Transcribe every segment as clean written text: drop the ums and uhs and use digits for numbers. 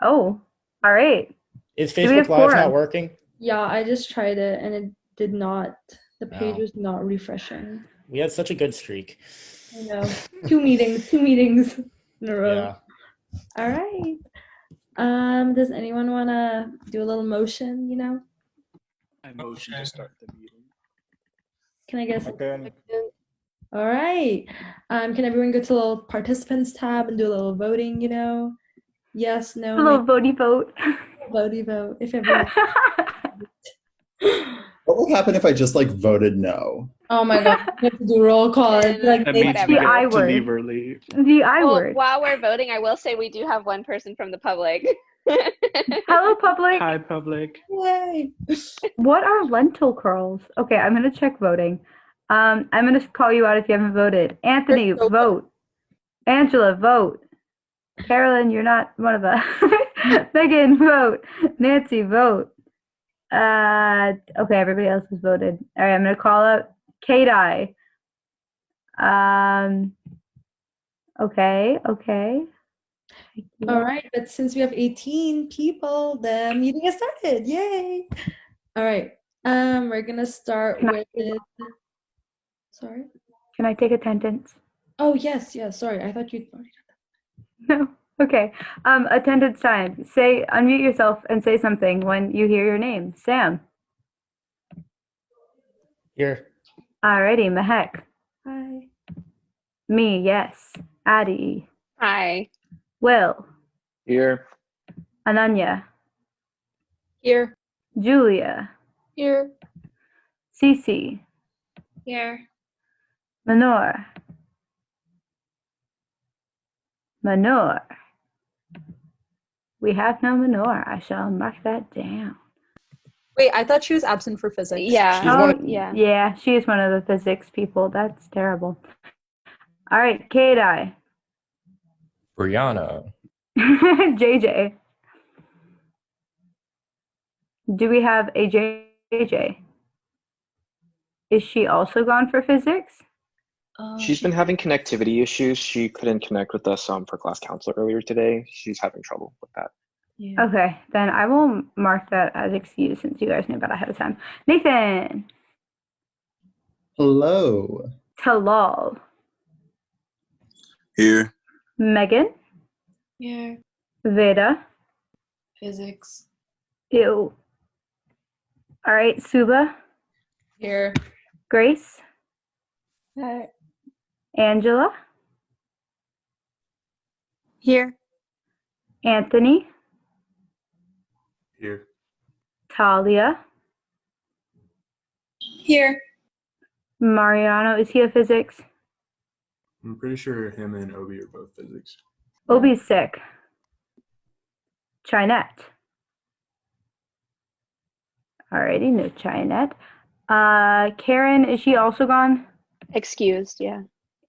Oh, all right. Is Do we Facebook have Live not quorum? working? Yeah, I just tried it and it did not, the page No. was not refreshing. We had such a good streak. I know. Two meetings in a row. Yeah. All right. Does anyone want to do a little motion, I motion to start the meeting. Can I guess? Okay. All right. Can everyone go to the little participants tab and do a little voting, Yes, no, A little votey vote. votey vote if everyone. What will happen if I just like voted no? Oh my god, we have to do roll call. It's like That they- means The we I get to word. leave early. The I Well, word. while we're voting, I will say we do have one person from the public. Hello, public. Hi, public. Yay. What are lentil curls? Okay, I'm gonna check voting. I'm gonna call you out if you haven't voted. Anthony, That's so vote. Angela, vote. Carolyn, you're not one of us. Megan, vote. Nancy, vote. Okay, everybody else has voted. All right, I'm gonna call out Kate. Okay. All right, but since we have 18 people, the meeting has started. Yay! All right. We're gonna start Can I- with. Sorry. Can I take attendance? Oh yes. Sorry, I thought you'd already No. Okay. Attendance time. Unmute yourself and say something when you hear your name. Sam. Here. Alrighty, Mahek. done that. Hi. Me, yes. Addie. Hi. Will. Here. Ananya. Here. Julia. Here. Cece. Here. Manor. We have no Manor. I shall mark that down. Wait, I thought she was absent for physics. Yeah. She's one Oh, yeah. yeah, she is one of the physics people. That's terrible. All right, Kate. Brianna. JJ. Do we have a JJ? Is she also gone for physics? She's been having connectivity issues. She couldn't connect with us for class counselor earlier today. She's having trouble with that. Yeah. Okay, then I will mark that as excused since you guys knew about it ahead of time. Nathan. Hello. Talal. Here. Megan. Here. Veda. Physics. Ew. All right, Suba. Here. Grace. Hi. Angela. Here. Anthony. Here. Talia. Here. Mariano. Is he a physics? I'm pretty sure him and Obi are both physics. Obi's sick. Chinette. Alrighty, no Chinette. Karen, is she also gone? Excused, yeah.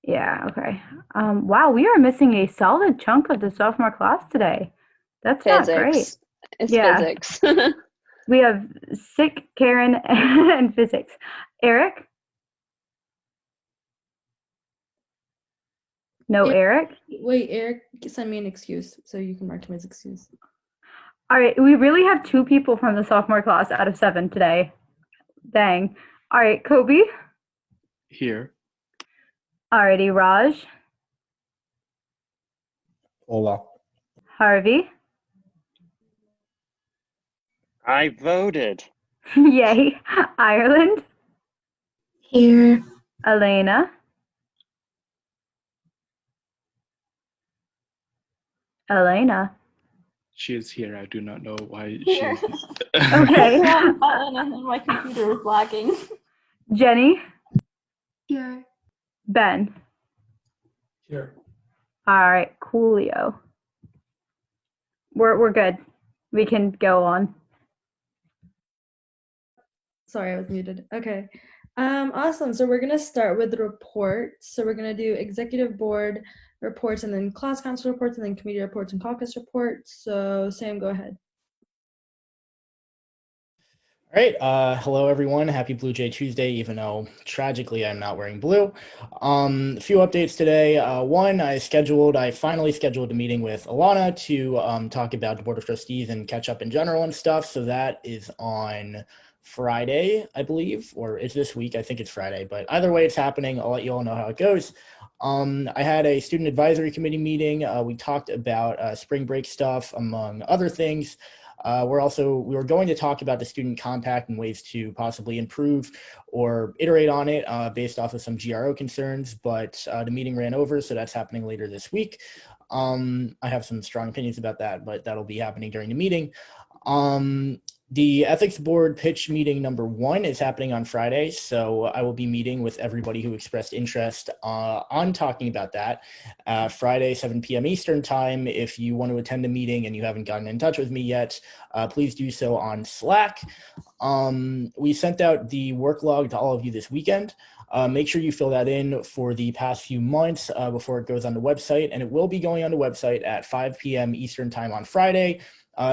Yeah, okay. Wow, we are missing a solid chunk of the sophomore class today. That's not great. Physics. It's Yeah. physics. We have sick Karen and physics. Eric? No Yeah. Eric? Wait, Eric, send me an excuse so you can mark him as excuse. All right, we really have 2 people from the sophomore class out of 7 today. Dang. All right, Kobe? Here. Alrighty, Raj? Hola. Harvey? I voted. Yay. Ireland? Here. Elena? Elena? She is here. I do not know why Here. she's. Okay. Button and then my computer is lagging. Jenny? Here. Ben? Here. All right, coolio. We're good. We can go on. Sorry, I was muted. Okay. Awesome. So we're gonna start with the reports. So we're gonna do executive board reports and then class council reports and then committee reports and caucus reports. So Sam, go ahead. All right. Hello, everyone. Happy Blue Jay Tuesday, even though tragically I'm not wearing blue. A few updates today. One, I finally scheduled a meeting with Alana to talk about the Board of Trustees and catch up in general and stuff. So that is on Friday, I believe, or it's this week. I think it's Friday, but either way, it's happening. I'll let you all know how it goes. I had a student advisory committee meeting. We talked about spring break stuff, among other things. We were going to talk about the student compact and ways to possibly improve or iterate on it based off of some GRO concerns, but the meeting ran over, so that's happening later this week. I have some strong opinions about that, but that'll be happening during the meeting. The ethics board pitch meeting number 1 is happening on Friday, so I will be meeting with everybody who expressed interest on talking about that. Friday, 7 p.m. Eastern time. If you want to attend the meeting and you haven't gotten in touch with me yet, please do so on Slack. We sent out the work log to all of you this weekend. Make sure you fill that in for the past few months before it goes on the website, and it will be going on the website at 5 p.m. Eastern time on Friday.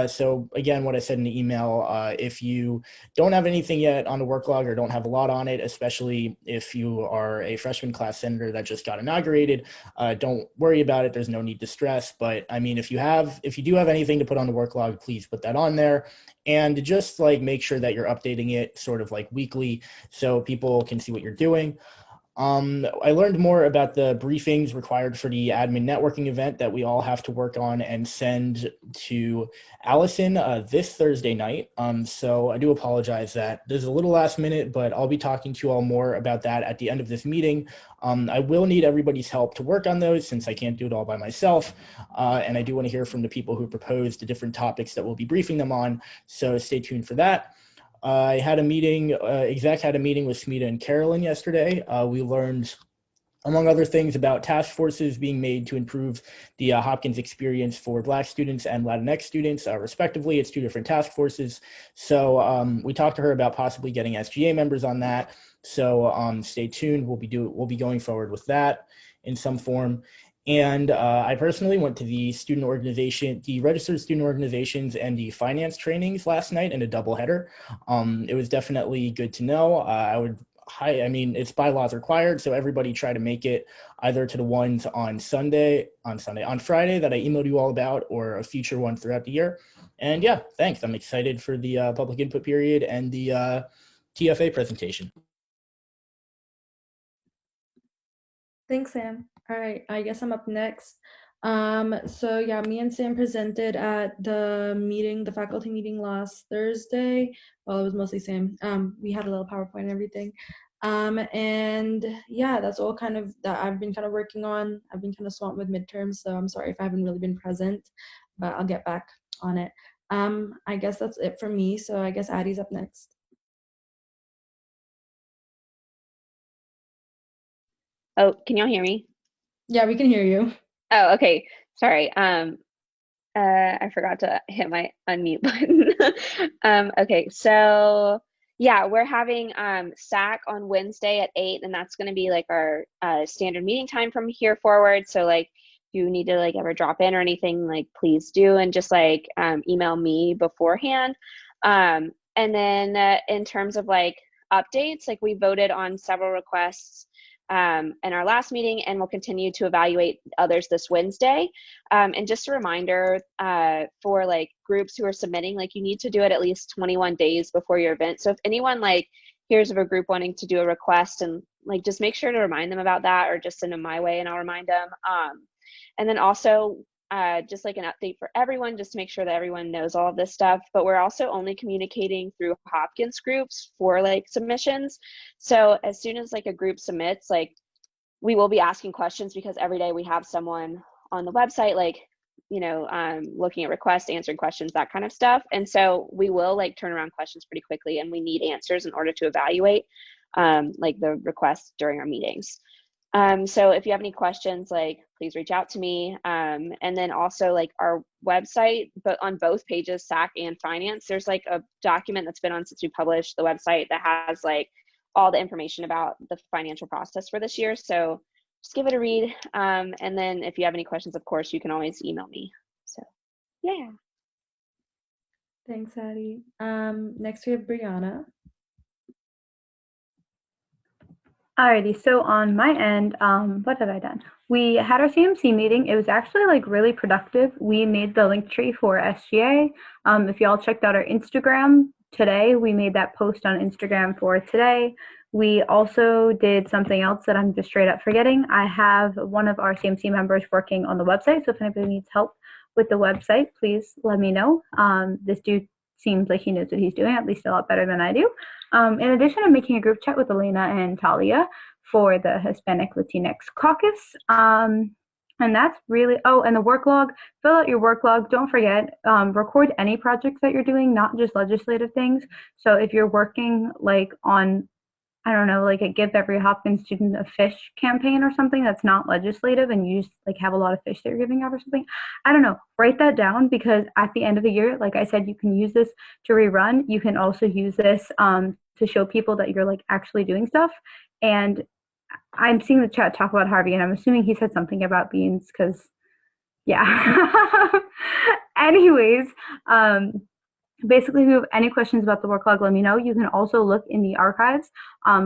So again, what I said in the email, if you don't have anything yet on the work log or don't have a lot on it, especially if you are a freshman class senator that just got inaugurated, don't worry about it. There's no need to stress. But I mean, if you do have anything to put on the work log, please put that on there. And just like make sure that you're updating it sort of like weekly so people can see what you're doing. I learned more about the briefings required for the admin networking event that we all have to work on and send to Allison this Thursday night. So I do apologize that this is a little last minute, but I'll be talking to you all more about that at the end of this meeting. I will need everybody's help to work on those since I can't do it all by myself. And I do want to hear from the people who proposed the different topics that we'll be briefing them on. So stay tuned for that. I had a meeting, exec had a meeting with Smita and Carolyn yesterday. We learned, among other things, about task forces being made to improve the Hopkins experience for Black students and Latinx students, respectively. It's 2 different task forces. So we talked to her about possibly getting SGA members on that. So stay tuned. We'll be going forward with that in some form. And I personally went to the registered student organizations and the finance trainings last night in a doubleheader. It was definitely good to know. It's bylaws required, so everybody try to make it either to the ones on Friday that I emailed you all about, or a future one throughout the year. And yeah, thanks. I'm excited for the public input period and the TFA presentation. Thanks, Sam. All right, I guess I'm up next. So yeah, me and Sam presented at the faculty meeting last Thursday. Well, it was mostly Sam. We had a little PowerPoint and everything. And yeah, that's all kind of that I've been kind of working on. I've been kind of swamped with midterms, so I'm sorry if I haven't really been present, but I'll get back on it. I guess that's it for me. So I guess Addie's up next. Oh, can y'all hear me? Yeah, we can hear you. Oh, okay. Sorry. I forgot to hit my unmute button. Okay, so yeah, we're having SAC on Wednesday at 8, and that's going to be like our standard meeting time from here forward. So like, if you need to like ever drop in or anything, like please do, and just like email me beforehand. And then in terms of like updates, like we voted on several requests in our last meeting, and we'll continue to evaluate others this Wednesday. And just a reminder for like groups who are submitting, like you need to do it at least 21 days before your event. So if anyone like hears of a group wanting to do a request, and like just make sure to remind them about that, or just send them my way and I'll remind them. And then also just like an update for everyone, just to make sure that everyone knows all of this stuff, but we're also only communicating through Hopkins groups for like submissions. So as soon as like a group submits, like we will be asking questions, because every day we have someone on the website, like, you know, looking at requests, answering questions, that kind of stuff. And so we will like turn around questions pretty quickly, and we need answers in order to evaluate like the requests during our meetings. So if you have any questions, like please reach out to me. And then also like our website, but on both pages, SAC and finance, there's like a document that's been on since we published the website that has like all the information about the financial process for this year. So just give it a read. And then if you have any questions, of course, you can always email me. So yeah. Thanks, Addie. Next we have Brianna. Alrighty, so on my end, what have I done? We had our CMC meeting. It was actually like really productive. We made the link tree for SGA. If y'all checked out our Instagram today, we made that post on Instagram for today. We also did something else that I'm just straight up forgetting. I have one of our CMC members working on the website, so if anybody needs help with the website, please let me know. This dude seems like he knows what he's doing, at least a lot better than I do. In addition, I'm making a group chat with Elena and Talia for the Hispanic Latinx caucus. And that's really, oh, and the work log, fill out your work log. Don't forget, record any projects that you're doing, not just legislative things. So if you're working like on, I don't know, like a Give Every Hopkins student a fish campaign or something that's not legislative and you just like have a lot of fish that you're giving out or something, I don't know, write that down because at the end of the year, like I said, you can use this to rerun. You can also use this to show people that you're like actually doing stuff. And I'm seeing the chat talk about Harvey and I'm assuming he said something about beans because, yeah. Anyways, basically, if you have any questions about the work log, let me know. You can also look in the archives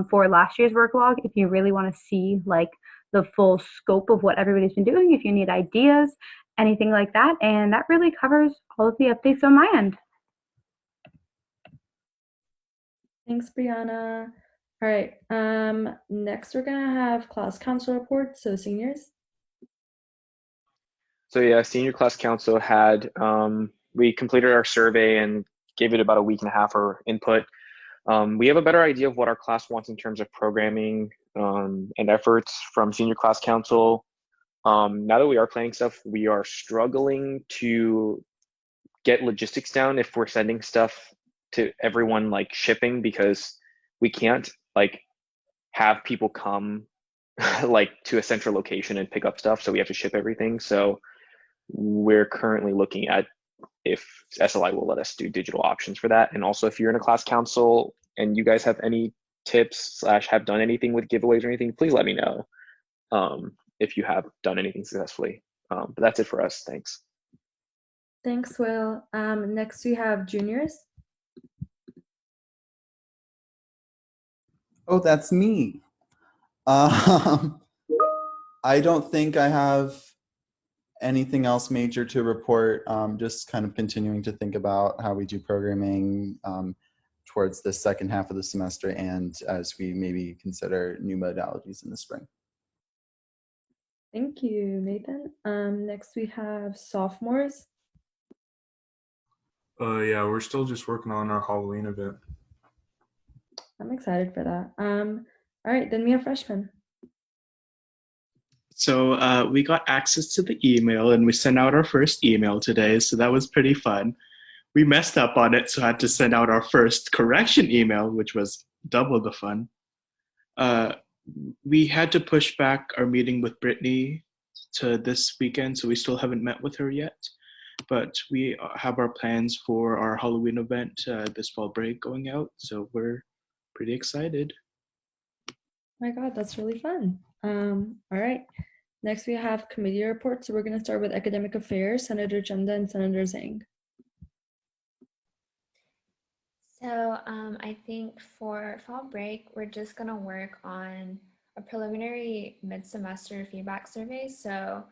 for last year's work log if you really want to see like the full scope of what everybody's been doing, if you need ideas, anything like that. And that really covers all of the updates on my end. Thanks, Brianna. All right, next we're gonna have class council report, so seniors. So yeah, senior class council had, we completed our survey and gave it about a week and a half for input. We have a better idea of what our class wants in terms of programming and efforts from senior class council. Now that we are planning stuff, we are struggling to get logistics down if we're sending stuff to everyone like shipping, because we can't like have people come like to a central location and pick up stuff, so we have to ship everything. So we're currently looking at if SLI will let us do digital options for that. And also, if you're in a class council and you guys have any tips / have done anything with giveaways or anything, please let me know if you have done anything successfully. But that's it for us. Thanks. Thanks, Will. Next we have juniors. Oh, that's me. I don't think I have anything else major to report. Just kind of continuing to think about how we do programming towards the second half of the semester and as we maybe consider new modalities in the spring. Thank you, Nathan. Next we have sophomores. Yeah, we're still just working on our Halloween event. I'm excited for that. All right, then we have freshmen. So we got access to the email and we sent out our first email today. So that was pretty fun. We messed up on it, so I had to send out our first correction email, which was double the fun. We had to push back our meeting with Brittany to this weekend, so we still haven't met with her yet. But we have our plans for our Halloween event this fall break going out, so we're pretty excited. Oh my God, that's really fun. All right, next we have committee reports. So we're gonna start with academic affairs, Senator Chanda and Senator Zhang. So I think for fall break, we're just gonna work on a preliminary mid-semester feedback survey. So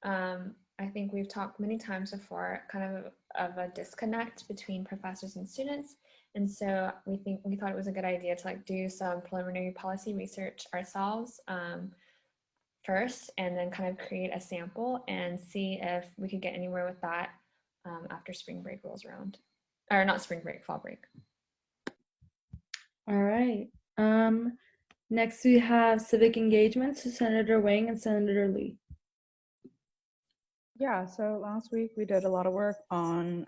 I think we've talked many times before kind of a disconnect between professors and students. And so we thought it was a good idea to like do some preliminary policy research ourselves first, and then kind of create a sample and see if we could get anywhere with that after spring break rolls around. Or not spring break, fall break. All right. Next we have civic engagement, so Senator Wang and Senator Lee. Yeah, so last week we did a lot of work on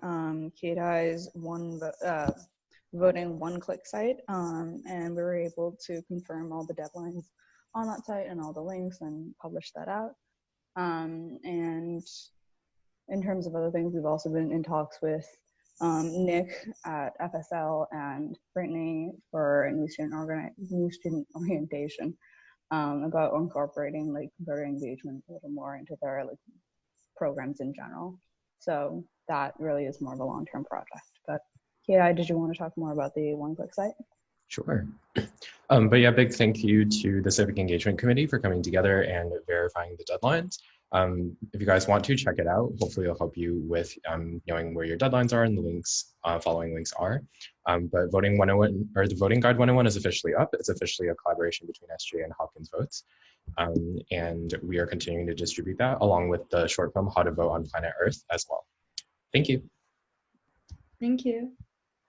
KDI's voting one-click site, and we were able to confirm all the deadlines on that site and all the links and publish that out. And in terms of other things, we've also been in talks with Nick at FSL and Brittany for a new student orientation about incorporating like voter engagement a little more into their like programs in general. So that really is more of a long-term project. But Ki, did you want to talk more about the one-click site? Sure. But yeah, big thank you to the Civic Engagement Committee for coming together and verifying the deadlines. If you guys want to check it out, hopefully it'll help you with knowing where your deadlines are and the links, following links are. But Voting 101, or the Voting Guide 101 is officially up. It's officially a collaboration between SJ and Hopkins Votes. And we are continuing to distribute that along with the short film How to Vote on Planet Earth as well. Thank you. Thank you.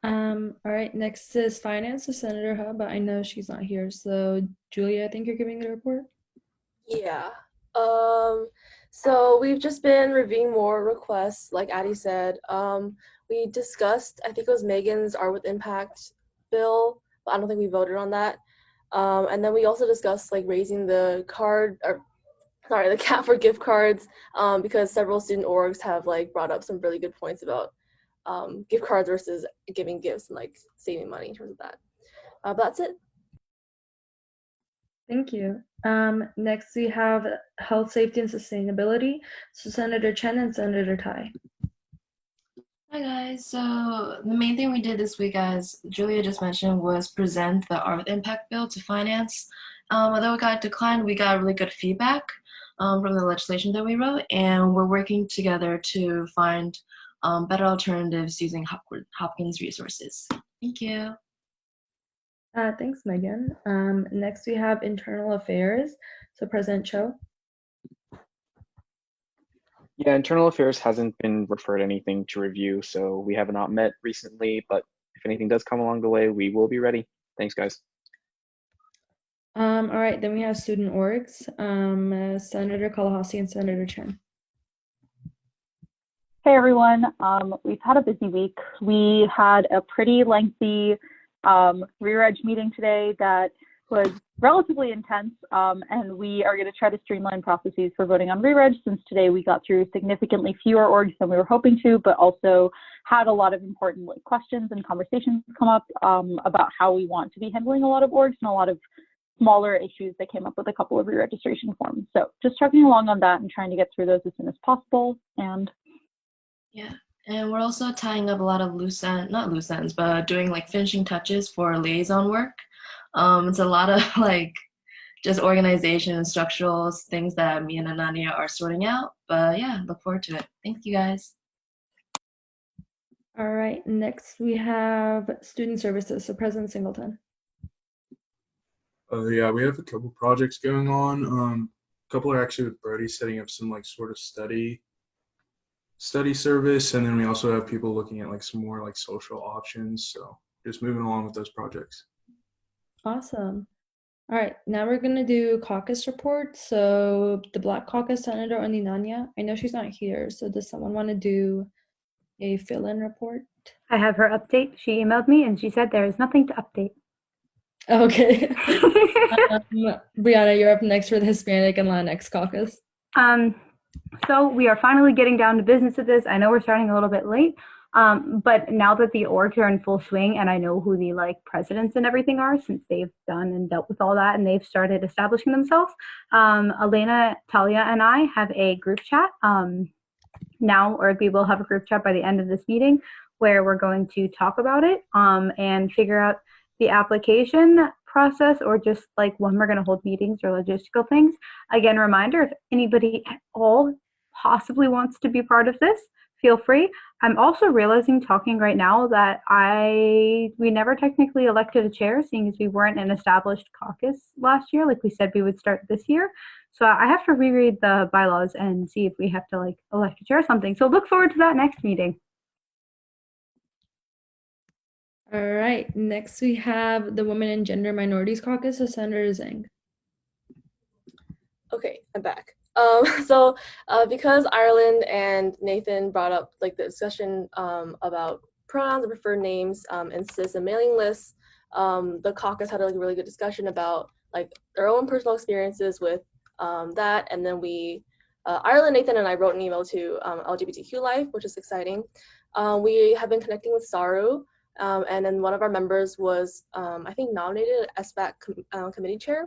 All right, next is Finance with Senator Hub, but I know she's not here. So Julia, I think you're giving the report. Yeah. So we've just been reviewing more requests, like Addie said. We discussed, I think it was Megan's Art with Impact bill, but I don't think we voted on that. And then we also discussed like raising the cap for gift cards, because several student orgs have like brought up some really good points about gift cards versus giving gifts and like saving money in terms of that. But that's it. Thank you. Next we have Health, Safety, and Sustainability. So Senator Chen and Senator Tai. Hi guys, so the main thing we did this week, as Julia just mentioned, was present the Art with Impact bill to Finance. Although it got declined, we got really good feedback from the legislation that we wrote, and we're working together to find better alternatives using Hopkins resources. Thank you. Thanks, Megan. Next we have Internal Affairs. So President Cho. Yeah, Internal Affairs hasn't been referred anything to review, so we have not met recently, but if anything does come along the way, we will be ready. Thanks, guys. All right, then we have Student Orgs, Senator Kalahasi and Senator Chen. Hey everyone, we've had a busy week. We had a pretty lengthy re-reg meeting today that was relatively intense, and we are going to try to streamline processes for voting on re-reg, since today we got through significantly fewer orgs than we were hoping to, but also had a lot of important questions and conversations come up about how we want to be handling a lot of orgs and a lot of smaller issues that came up with a couple of re-registration forms. So just trucking along on that and trying to get through those as soon as possible. And yeah, and we're also tying up a lot of not loose ends, but doing like finishing touches for liaison work. It's a lot of like just organization and structural things that me and Ananya are sorting out. But yeah, look forward to it. Thank you guys. All right, next we have Student Services. So President Singleton. Yeah, we have a couple projects going on. A couple are actually with Brody setting up some like sort of study service, and then we also have people looking at like some more like social options. So just moving along with those projects. Awesome. All right, now we're gonna do caucus report. So the Black Caucus, Senator Oninanya. I know she's not here, so does someone want to do a fill-in report? I have her update. She emailed me and she said there is nothing to update. Okay. Bianna, you're up next for the Hispanic and Latinx caucus. So we are finally getting down to business with this. I know we're starting a little bit late, but now that the orgs are in full swing and I know who the presidents and everything are, since they've done and dealt with all that and they've started establishing themselves, Elena, Talia, and I have a group chat now, or we will have a group chat by the end of this meeting where we're going to talk about it and figure out the application process, or just like when we're going to hold meetings or logistical things. Again, reminder, if anybody at all possibly wants to be part of this, feel free. I'm also realizing talking right now that we never technically elected a chair, seeing as we weren't an established caucus last year, like we said we would start this year. So I have to reread the bylaws and see if we have to elect a chair or something. So look forward to that next meeting. All right, next we have the Women and Gender Minorities Caucus, so Senator Zhang. Okay, I'm back. Because Ireland and Nathan brought up the discussion about pronouns and preferred names and cis and mailing lists, the caucus had a really good discussion about their own personal experiences with that, and then Ireland, Nathan, and I wrote an email to LGBTQ Life, which is exciting. We have been connecting with Saru, and then one of our members was, I think, nominated as SBAC committee chair.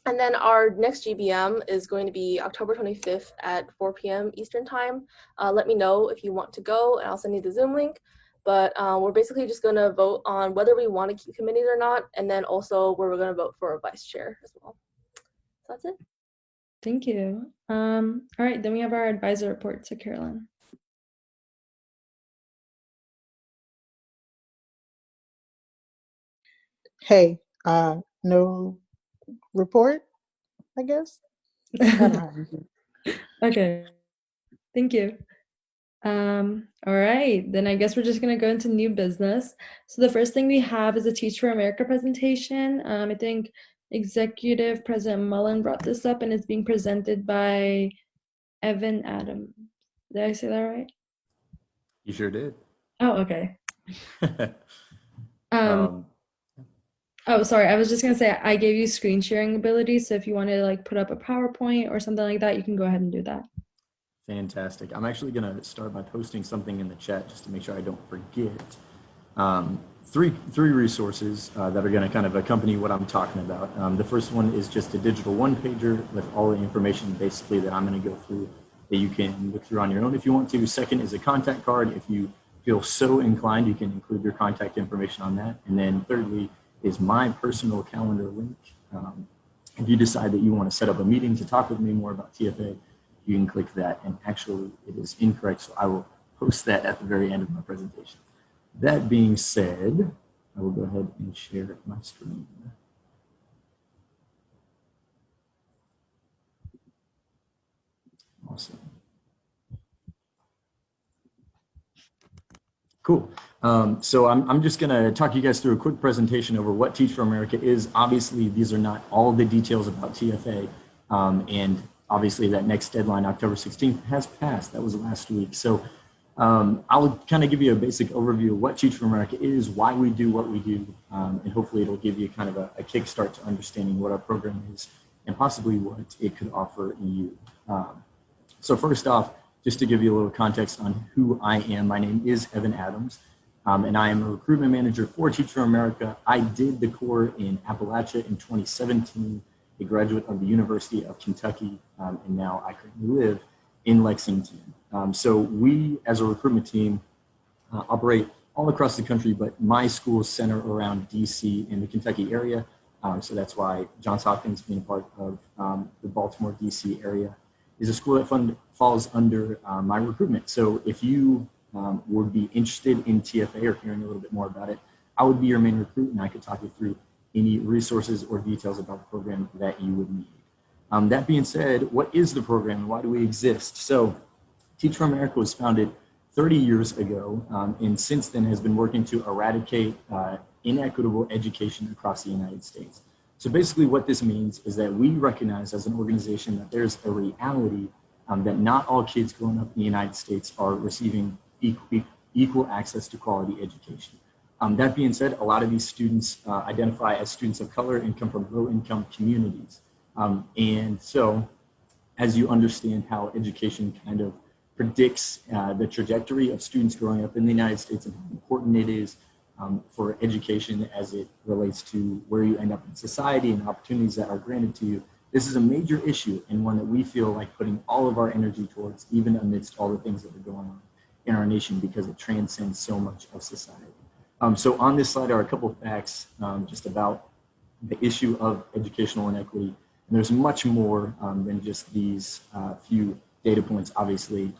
And then our next GBM is going to be October 25th at 4 p.m. Eastern time. Let me know if you want to go, and I'll send you the Zoom link. But we're basically just going to vote on whether we want to keep committees or not, and then also where we're going to vote for a vice chair as well. So that's it. Thank you. All right, then we have our advisor report to Carolyn. Hey, no report, I guess. I don't have anything. Okay, thank you. All right, then I guess we're just gonna go into new business. So the first thing we have is a Teach for America presentation. I think Executive President Mullen brought this up and it's being presented by Evan Adams. Did I say that right? You sure did. Oh, okay. Oh, sorry. I was just gonna say I gave you screen sharing ability, so if you wanted to like put up a PowerPoint or something like that, you can go ahead and do that. Fantastic. I'm actually going to start by posting something in the chat just to make sure I don't forget. Three resources that are going to kind of accompany what I'm talking about. The first one is just a digital one-pager with all the information basically that I'm going to go through that you can look through on your own if you want to. Second is a contact card. If you feel so inclined, you can include your contact information on that. And then thirdly is my personal calendar link. If you decide that you want to set up a meeting to talk with me more about TFA, you can click that, and actually it is incorrect, so I will post that at the very end of my presentation. That being said, I will go ahead and share my screen. Awesome. Cool. So I'm just going to talk you guys through a quick presentation over what Teach for America is. Obviously, these are not all the details about TFA, and obviously that next deadline, October 16th, has passed. That was last week. So I'll kind of give you a basic overview of what Teach for America is, why we do what we do, and hopefully it'll give you kind of a kickstart to understanding what our program is and possibly what it could offer you. So first off, just to give you a little context on who I am, my name is Evan Adams, and I am a recruitment manager for Teach for America. I did the core in Appalachia in 2017, a graduate of the University of Kentucky, and now I currently live in Lexington. So we, as a recruitment team, operate all across the country, but my schools center around DC in the Kentucky area. So that's why Johns Hopkins, being a part of the Baltimore, DC area, is a school that falls under my recruitment. So if you would be interested in TFA or hearing a little bit more about it, I would be your main recruit, and I could talk you through any resources or details about the program that you would need. That being said, what is the program and why do we exist? So Teach for America was founded 30 years ago, and since then has been working to eradicate inequitable education across the United States. So basically what this means is that we recognize as an organization that there's a reality that not all kids growing up in the United States are receiving equal access to quality education. That being said, a lot of these students identify as students of color and come from low-income communities. And so as you understand how education kind of predicts the trajectory of students growing up in the United States and how important it is for education as it relates to where you end up in society and opportunities that are granted to you, this is a major issue and one that we feel like putting all of our energy towards, even amidst all the things that are going on in our nation, because it transcends so much of society. So on this slide are a couple of facts just about the issue of educational inequity. And there's much more than just these few data points, obviously.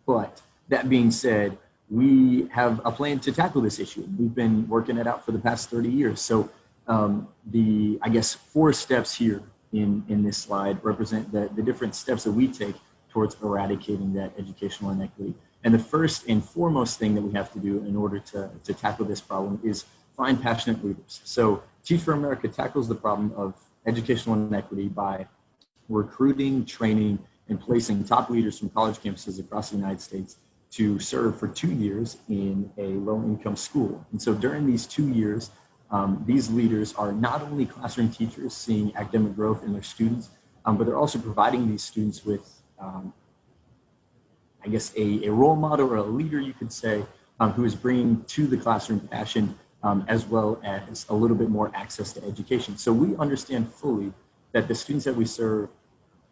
But that being said, we have a plan to tackle this issue. We've been working it out for the past 30 years. So I guess 4 steps here in this slide represent the different steps that we take towards eradicating that educational inequity. And the first and foremost thing that we have to do in order to tackle this problem is find passionate leaders. So Teach for America tackles the problem of educational inequity by recruiting, training, and placing top leaders from college campuses across the United States to serve for 2 years in a low-income school. And so during these 2 years, these leaders are not only classroom teachers seeing academic growth in their students, but they're also providing these students with I guess a role model or a leader, you could say, who is bringing to the classroom passion as well as a little bit more access to education. So we understand fully that the students that we serve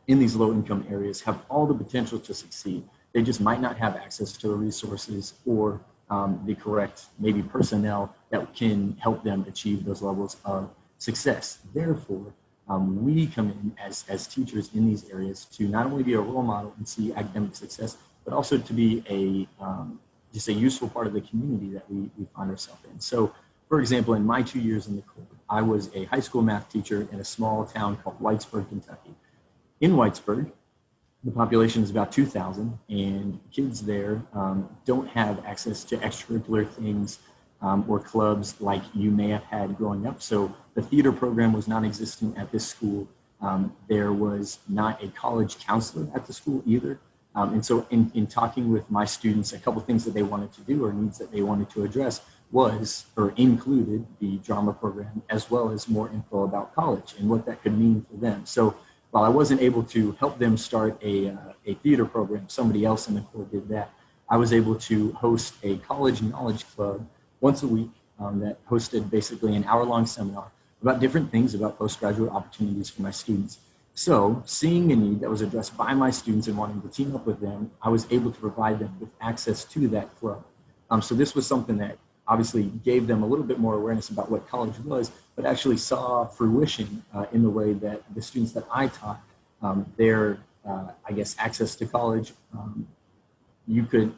in these low income areas have all the potential to succeed. They just might not have access to the resources or the correct maybe personnel that can help them achieve those levels of success. Therefore, we come in as teachers in these areas to not only be a role model and see academic success, but also to be just a useful part of the community that we find ourselves in. So, for example, in my 2 years in the Corps, I was a high school math teacher in a small town called Whitesburg, Kentucky. In Whitesburg, the population is about 2,000, and kids there don't have access to extracurricular things or clubs like you may have had growing up. So the theater program was non-existent at this school. There was not a college counselor at the school either. And so in talking with my students, a couple things that they wanted to do or needs that they wanted to address was, or included, the drama program, as well as more info about college and what that could mean for them. So while I wasn't able to help them start a theater program, somebody else in the Corps did that. I was able to host a college knowledge club once a week that hosted basically an hour-long seminar about different things about postgraduate opportunities for my students. So seeing a need that was addressed by my students and wanting to team up with them, I was able to provide them with access to that club. So this was something that obviously gave them a little bit more awareness about what college was, but actually saw fruition in the way that the students that I taught, their, I guess, access to college, you could,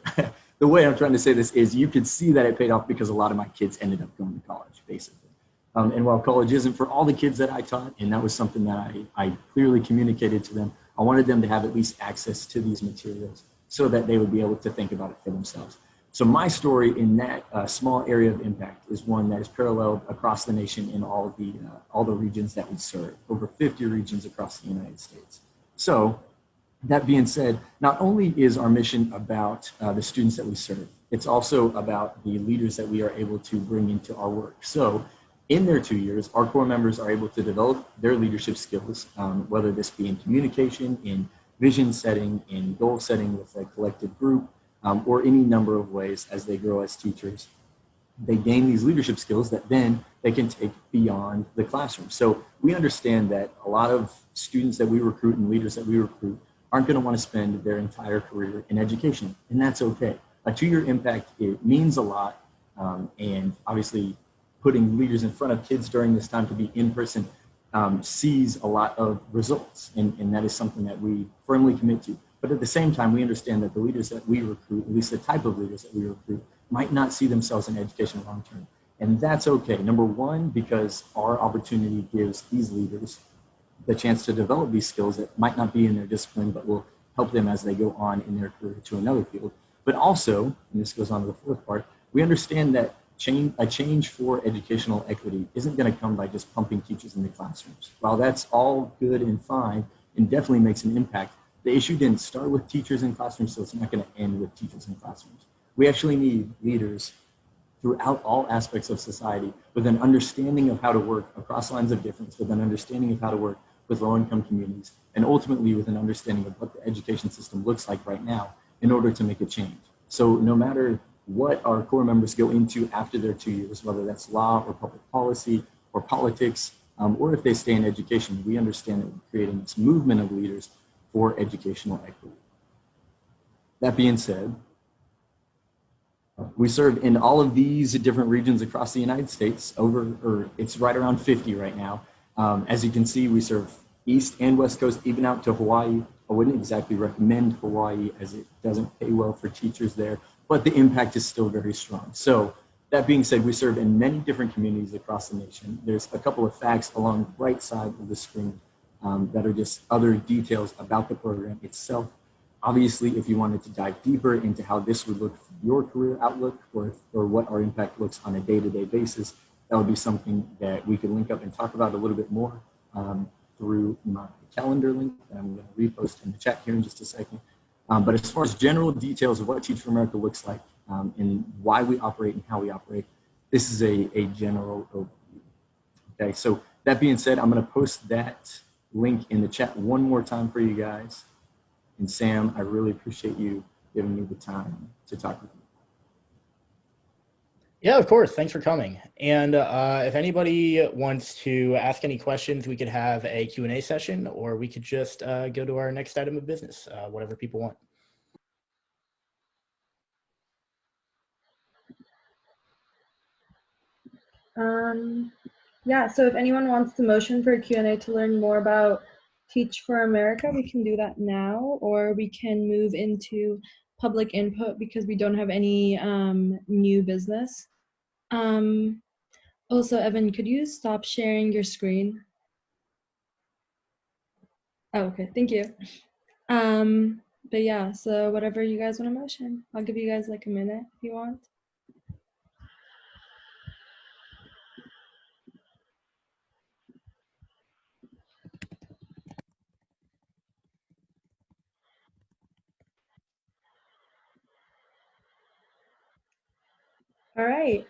the way I'm trying to say this is you could see that it paid off because a lot of my kids ended up going to college, basically. And while college isn't for all the kids that I taught, and that was something that I clearly communicated to them, I wanted them to have at least access to these materials so that they would be able to think about it for themselves. So my story in that small area of impact is one that is paralleled across the nation in all the regions that we serve, over 50 regions across the United States. So that being said, not only is our mission about the students that we serve, it's also about the leaders that we are able to bring into our work. So in their 2 years, our Corps members are able to develop their leadership skills, whether this be in communication, in vision setting, in goal setting with a collective group, or any number of ways as they grow as teachers. They gain these leadership skills that then they can take beyond the classroom. So we understand that a lot of students that we recruit and leaders that we recruit aren't going to want to spend their entire career in education, and that's okay. A 2-year impact, it means a lot, and obviously putting leaders in front of kids during this time to be in person sees a lot of results, and that is something that we firmly commit to. But at the same time, we understand that the leaders that we recruit, at least the type of leaders that we recruit, might not see themselves in education long term. And that's okay. Number one, because our opportunity gives these leaders the chance to develop these skills that might not be in their discipline, but will help them as they go on in their career to another field. But also, and this goes on to the fourth part, we understand that a change for educational equity isn't going to come by just pumping teachers in the classrooms. While that's all good and fine and definitely makes an impact, the issue didn't start with teachers in classrooms, so it's not going to end with teachers in classrooms. We actually need leaders throughout all aspects of society with an understanding of how to work across lines of difference, with an understanding of how to work with low-income communities, and ultimately with an understanding of what the education system looks like right now in order to make a change. So no matter what our Corps members go into after their 2 years, whether that's law or public policy or politics, or if they stay in education, we understand that we're creating this movement of leaders for educational equity. That being said, we serve in all of these different regions across the United States, it's right around 50 right now. As you can see, we serve East and West Coast, even out to Hawaii. I wouldn't exactly recommend Hawaii as it doesn't pay well for teachers there, but the impact is still very strong. So that being said, we serve in many different communities across the nation. There's a couple of facts along the right side of the screen that are just other details about the program itself. Obviously, if you wanted to dive deeper into how this would look for your career outlook or what our impact looks on a day-to-day basis, that would be something that we could link up and talk about a little bit more through my calendar link that I'm going to repost in the chat here in just a second. But as far as general details of what Teach for America looks like and why we operate and how we operate, this is a general overview. Okay, so that being said, I'm going to post that link in the chat one more time for you guys. And Sam, I really appreciate you giving me the time to talk with you. Yeah, of course. Thanks for coming. And if anybody wants to ask any questions, we could have a Q&A session, or we could just go to our next item of business, whatever people want. Yeah, so if anyone wants to motion for a Q&A to learn more about Teach for America, we can do that now, or we can move into public input because we don't have any new business. Also, Evan, could you stop sharing your screen? Oh, okay, thank you. But yeah, so whatever you guys want to motion, I'll give you guys like a minute if you want. All right,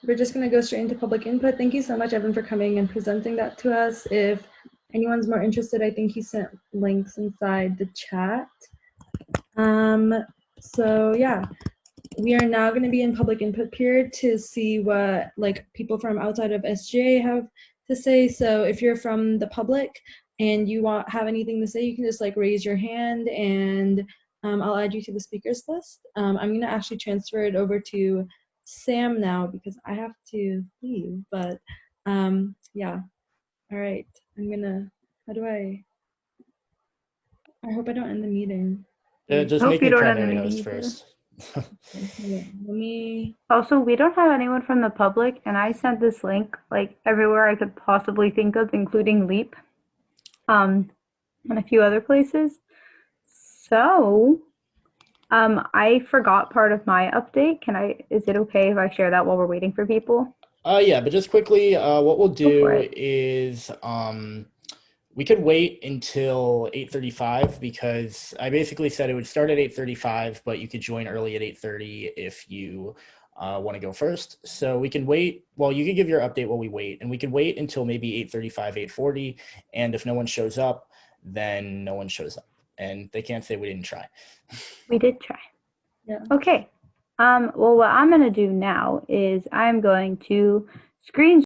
we're just gonna go straight into public input. Thank you so much, Evan, for coming and presenting that to us. If anyone's more interested, I think he sent links inside the chat. So yeah, we are now gonna be in public input period to see what like people from outside of SGA have to say. So if you're from the public and you have anything to say, you can just like raise your hand and I'll add you to the speakers list. I'm gonna actually transfer it over to Sam now because I have to leave, but yeah. All right, I hope I don't end the meeting. Just Hope make you me don't end the primary meeting host either. first. Yeah, let me. Also, we don't have anyone from the public, and I sent this link like everywhere I could possibly think of, including Leap, and a few other places. So, I forgot part of my update. Is it okay if I share that while we're waiting for people? Yeah, but just quickly, what we'll do is we could wait until 8:35 because I basically said it would start at 8:35, but you could join early at 8:30 if you want to go first. So we can wait. Well, you could give your update while we wait, and we could wait until maybe 8:35, 8:40. And if no one shows up, then no one shows up, and they can't say we didn't try. We did try. Yeah. Okay. Well, what I'm going to do now is I'm going to screen